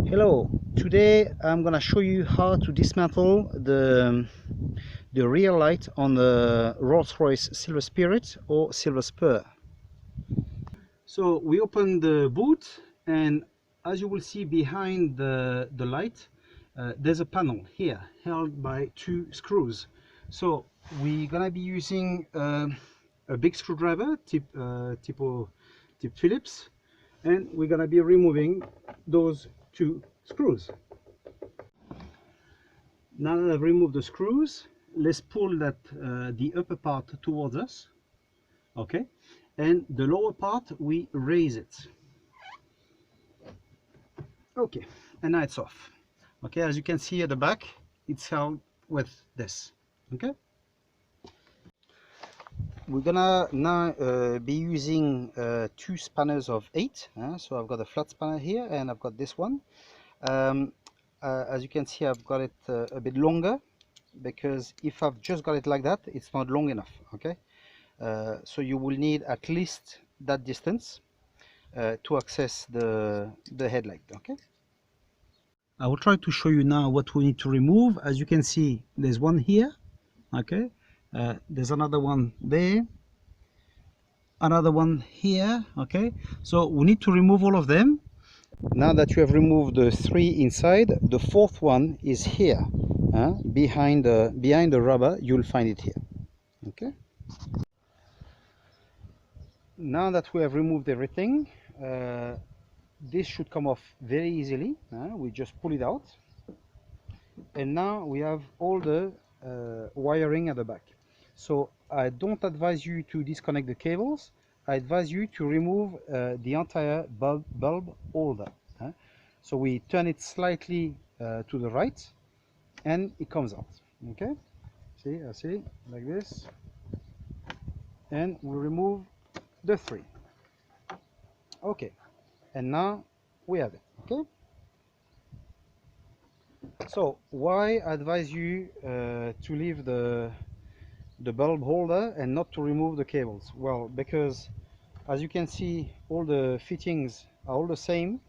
Hello, today I'm gonna show you how to dismantle the rear light on the Rolls-Royce Silver Spirit or Silver Spur. So we open the boot, and as you will see behind the light, there's a panel here held by two screws. So we're gonna be using a big screwdriver tip Phillips, and we're gonna be removing those two screws. Now that I've removed the screws, let's pull that the upper part towards us, okay, and the lower part we raise it, okay, and now it's off. Okay, as you can see at the back, it's held with this. Okay, we're gonna now be using two spanners of 8. So I've got a flat spanner here, and I've got this one. As you can see, I've got it a bit longer, because if I've just got it like that, it's not long enough. Okay, so you will need at least that distance to access the headlight. Okay, I will try to show you now what we need to remove. As you can see, there's one here. Okay, there's another one there, another one here. Okay, so we need to remove all of them. Now that you have removed the 3 inside, the 4th one is here, behind the rubber. You'll find it here. Okay, now that we have removed everything, this should come off very easily. We just pull it out, and now we have all the wiring at the back. So I don't advise you to disconnect the cables. I advise you to remove the entire bulb holder. So we turn it slightly to the right, and it comes out. Okay, see, like this, and we remove the 3. Okay, and now we have it. Okay, so why I advise you to leave the bulb holder and not to remove the cables? Well, because as you can see, all the fittings are all the same,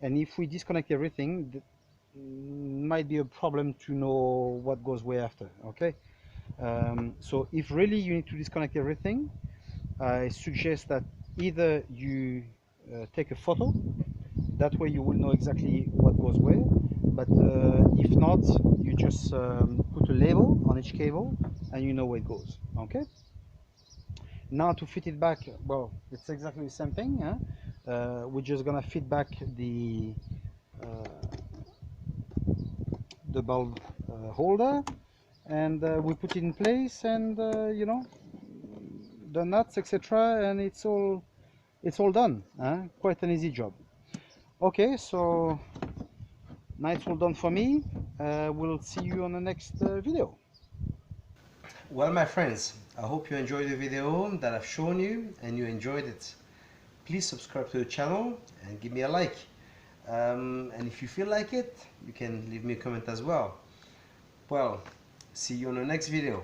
and if we disconnect everything, might be a problem to know what goes where after. Okay, so if really you need to disconnect everything, I suggest that either you take a photo, that way you will know exactly what goes where, but if not, you just put a label on each cable and you know where it goes. Okay, now to fit it back, well, it's exactly the same thing. We're just gonna fit back the bulb holder, and we put it in place, and you know, the nuts, etc., and it's all done. Quite an easy job. Okay, so now it's all done for me. We'll see you on the next video. Well, my friends, I hope you enjoyed the video that I've shown you and you enjoyed it. Please subscribe to the channel and give me a like. And if you feel like it, you can leave me a comment as well. Well, see you on the next video.